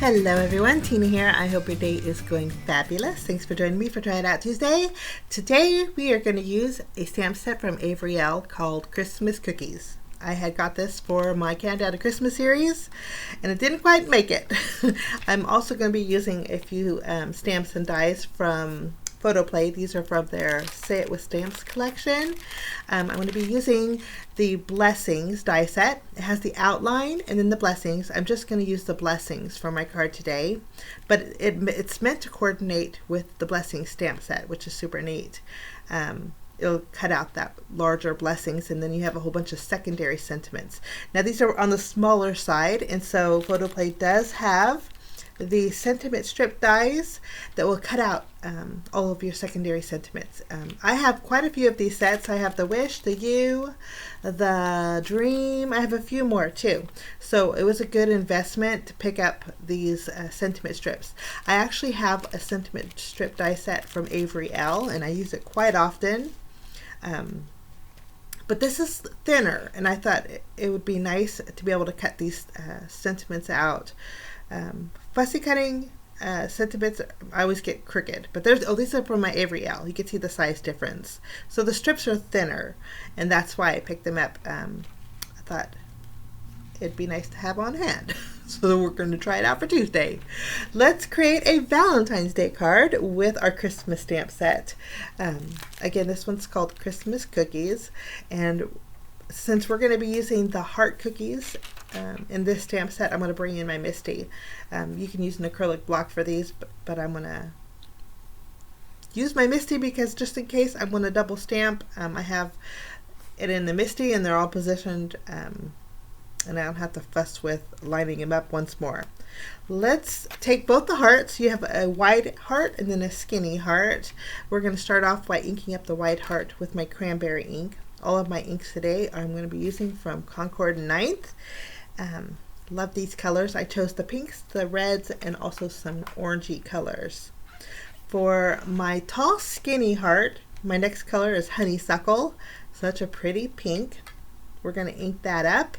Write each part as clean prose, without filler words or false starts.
Hello everyone, Tina here. I hope your day is going fabulous. Thanks for joining me for Try It Out Tuesday. Today we are going to use a stamp set from Avery Elle called Christmas Cookies. I had got this for my Countdown to Christmas series and it didn't quite make it. I'm also going to be using a few stamps and dies from Photoplay. These are from their Say It With Stamps collection. I'm going to be using the Blessings die set. It has the outline and then the blessings. I'm just going to use the blessings for my card today, but it's meant to coordinate with the Blessings stamp set, which is super neat. It'll cut out that larger blessings and then you have a whole bunch of secondary sentiments. Now these are on the smaller side, and so Photoplay does have the sentiment strip dies that will cut out all of your secondary sentiments. I have quite a few of these sets. I have the Wish, the You, the Dream. I have a few more too. So it was a good investment to pick up these sentiment strips. I actually have a sentiment strip die set from Avery Elle and I use it quite often. But this is thinner and I thought it would be nice to be able to cut these sentiments out. Fussy cutting sentiments, I always get crooked, but these are from my Avery Elle. You can see the size difference. So the strips are thinner, and that's why I picked them up. I thought it'd be nice to have on hand. So we're going to try it out for Tuesday. Let's create a Valentine's Day card with our Christmas stamp set. Again, this one's called Christmas Cookies, and since we're going to be using the heart cookies in this stamp set, I'm going to bring in my Misty. You can use an acrylic block for these, but I'm going to use my Misty because just in case I want to double stamp, I have it in the Misty and they're all positioned and I don't have to fuss with lining them up once more. Let's take both the hearts. You have a wide heart and then a skinny heart. We're going to start off by inking up the wide heart with my cranberry ink. All of my inks today I'm going to be using from Concord 9th. Love these colors. I chose the pinks, the reds, and also some orangey colors. For my tall skinny heart, my next color is Honeysuckle. Such a pretty pink. We're going to ink that up,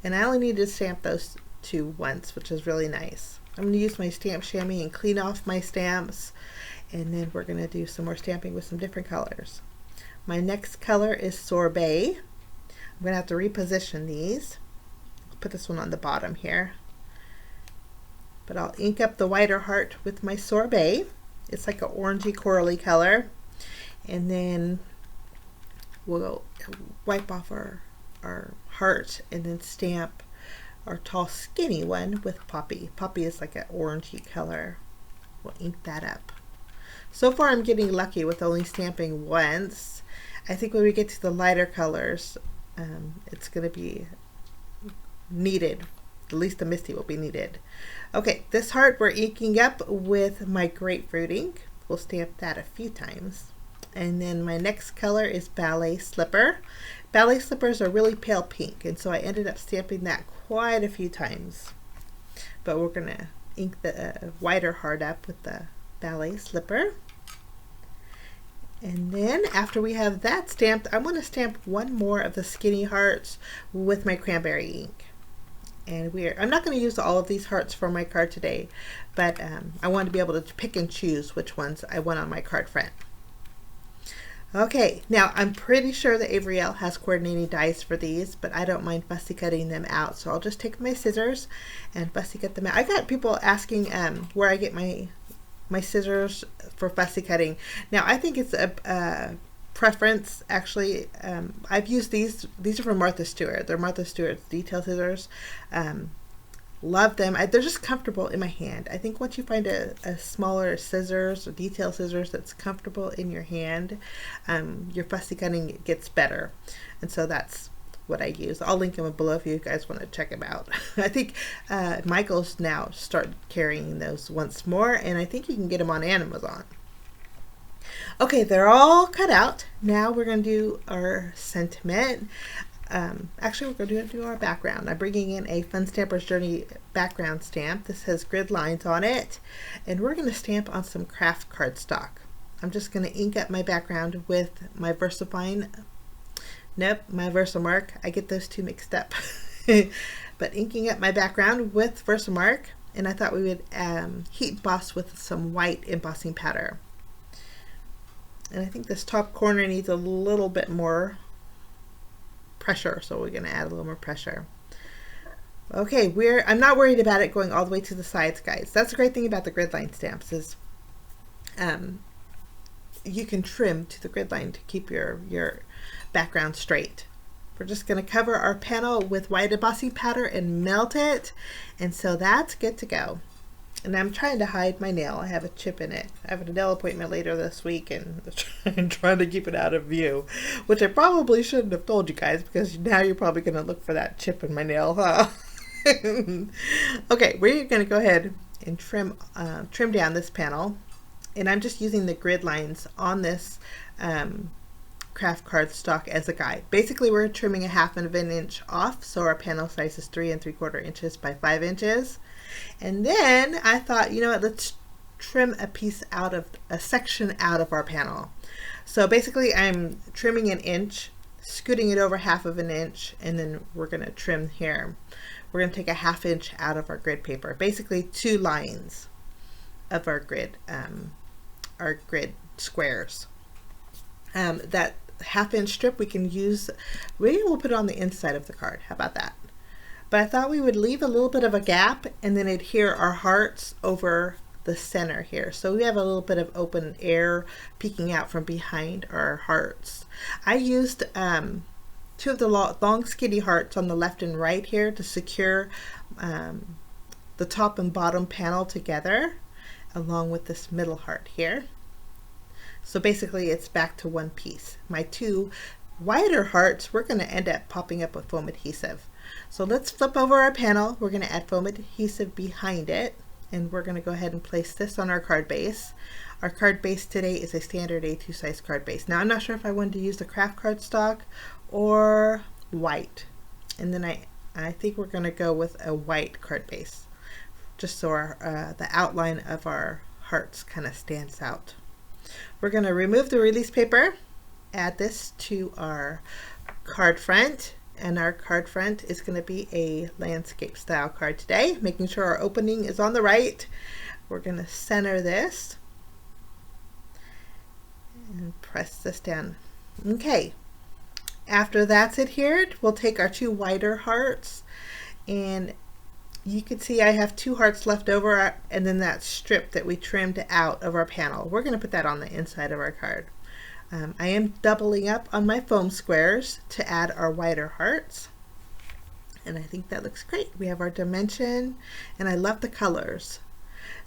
and I only need to stamp those two once, which is really nice. I'm going to use my stamp chamois and clean off my stamps, and then we're going to do some more stamping with some different colors. My next color is Sorbet. I'm going to have to reposition these. I'll put this one on the bottom here. But I'll ink up the wider heart with my Sorbet. It's like an orangey corally color. And then we'll wipe off our heart and then stamp our tall skinny one with Poppy. Poppy is like an orangey color. We'll ink that up. So far I'm getting lucky with only stamping once. I think when we get to the lighter colors, it's going to be needed. At least the Misty will be needed. Okay, this heart we're inking up with my Grapefruit ink. We'll stamp that a few times. And then my next color is Ballet Slipper. Ballet Slippers are really pale pink, and so I ended up stamping that quite a few times. But we're going to ink the wider heart up with the Ballet Slipper. And then after we have that stamped, I'm going to stamp one more of the skinny hearts with my cranberry ink. And I'm not going to use all of these hearts for my card today, but I want to be able to pick and choose which ones I want on my card front. Okay, now I'm pretty sure that Avery Elle has coordinating dies for these, but I don't mind fussy cutting them out. So I'll just take my scissors and fussy cut them out. I got people asking where I get my scissors for fussy cutting. Now I think it's a preference actually. I've used these are from Martha Stewart. They're Martha Stewart's detail scissors. Love them. They're just comfortable in my hand. I think once you find a smaller scissors or detail scissors that's comfortable in your hand, your fussy cutting gets better. And so that's what I use. I'll link them below if you guys want to check them out. I think Michael's now started carrying those once more, and I think you can get them on Amazon. Okay, they're all cut out. Now we're going to do our sentiment. Actually, we're going to do our background. I'm bringing in a Fun Stamper's Journey background stamp. This has grid lines on it, and we're going to stamp on some craft cardstock. I'm just going to ink up my background with my VersaFine. Nope, my Versamark. I get those two mixed up. But inking up my background with Versamark, and I thought we would heat emboss with some white embossing powder. And I think this top corner needs a little bit more pressure, so we're going to add a little more pressure. Okay, I'm not worried about it going all the way to the sides, guys. That's the great thing about the grid line stamps is you can trim to the grid line to keep your background straight. We're just going to cover our panel with white embossing powder and melt it, and so that's good to go. And I'm trying to hide my nail. I have a chip in it. I have a nail appointment later this week, and I'm trying to keep it out of view, which I probably shouldn't have told you guys, because now you're probably going to look for that chip in my nail, huh? Okay, we're going to go ahead and trim down this panel, and I'm just using the grid lines on this craft cardstock as a guide. Basically, we're trimming a 1/2 of an inch off, so our panel size is 3 3/4 inches by 5 inches. And then I thought, you know what, let's trim a section out of our panel. So basically, I'm trimming an inch, scooting it over 1/2 of an inch, and then we're going to trim here. We're going to take a 1/2 inch out of our grid paper, basically 2 lines of our grid squares. That 1/2 inch strip we can use, maybe we'll put it on the inside of the card. How about that? But I thought we would leave a little bit of a gap and then adhere our hearts over the center here. So we have a little bit of open air peeking out from behind our hearts. I used 2 of the long skinny hearts on the left and right here to secure the top and bottom panel together, along with this middle heart here. So basically it's back to one piece. My 2 wider hearts, we're going to end up popping up with foam adhesive. So let's flip over our panel. We're going to add foam adhesive behind it, and we're going to go ahead and place this on our card base. Our card base today is a standard A2 size card base. Now I'm not sure if I wanted to use the craft cardstock or white, and then I think we're going to go with a white card base, just so the outline of our hearts kind of stands out. We're going to remove the release paper, add this to our card front, and our card front is going to be a landscape style card today, making sure our opening is on the right. We're going to center this and press this down. Okay, after that's adhered, we'll take our 2 wider hearts, and you can see I have 2 hearts left over, and then that strip that we trimmed out of our panel. We're going to put that on the inside of our card. I am doubling up on my foam squares to add our wider hearts, and I think that looks great. We have our dimension, and I love the colors.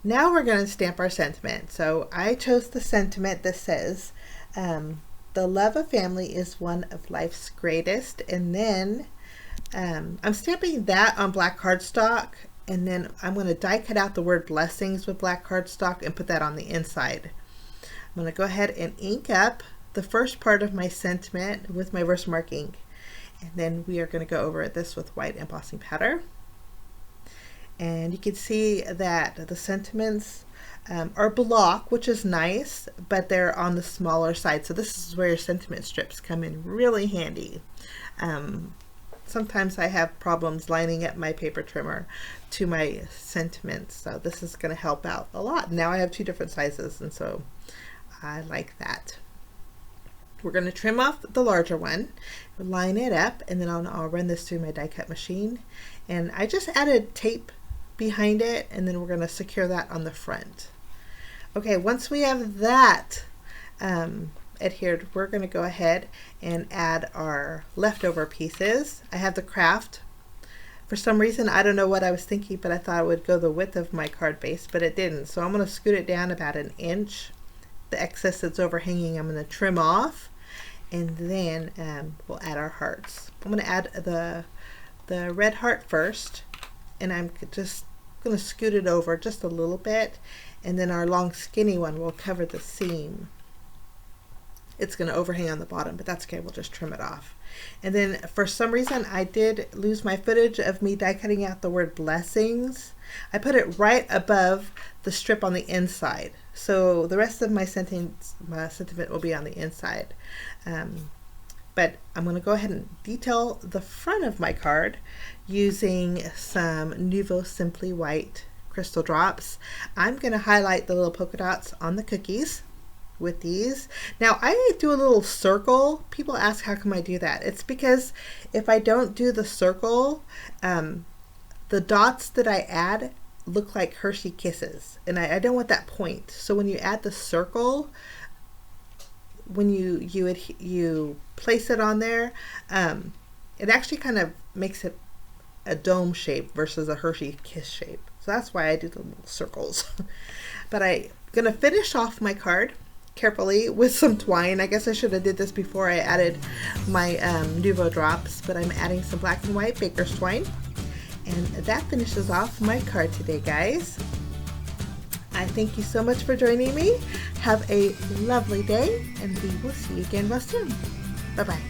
Now we're going to stamp our sentiment. So I chose the sentiment that says, the love of family is one of life's greatest, and then I'm stamping that on black cardstock, and then I'm going to die cut out the word blessings with black cardstock and put that on the inside. I'm going to go ahead and ink up the first part of my sentiment with my Versamark ink, and then we are going to go over this with white embossing powder. And you can see that the sentiments are block, which is nice, but they're on the smaller side. So this is where your sentiment strips come in really handy. Sometimes I have problems lining up my paper trimmer to my sentiments, so this is going to help out a lot. Now I have 2 different sizes, and so I like that. We're going to trim off the larger one, line it up, and then I'll run this through my die cut machine. And I just added tape behind it, and then we're going to secure that on the front. Okay, once we have that adhered, we're going to go ahead and add our leftover pieces. I have the craft. For some reason, I don't know what I was thinking, but I thought it would go the width of my card base, but it didn't. So I'm going to scoot it down about an inch. The excess that's overhanging I'm going to trim off, and then we'll add our hearts. I'm going to add the red heart first, and I'm just going to scoot it over just a little bit, and then our long skinny one will cover the seam. It's going to overhang on the bottom, but that's okay, we'll just trim it off. And then for some reason I did lose my footage of me die cutting out the word blessings. I put it right above the strip on the inside, so the rest of my sentiment will be on the inside. But I'm going to go ahead and detail the front of my card using some Nouveau Simply White crystal drops. I'm going to highlight the little polka dots on the cookies with these. Now I do a little circle. People ask how come I do that. It's because if I don't do the circle, the dots that I add look like Hershey Kisses, and I don't want that point. So when you add the circle, when you place it on there, it actually kind of makes it a dome shape versus a Hershey Kiss shape. So that's why I do the little circles. But I'm gonna finish off my card carefully with some twine. I guess I should have did this before I added my Nuvo drops, but I'm adding some black and white baker's twine. And that finishes off my card today, guys. I thank you so much for joining me. Have a lovely day, and we will see you again real soon. Bye-bye.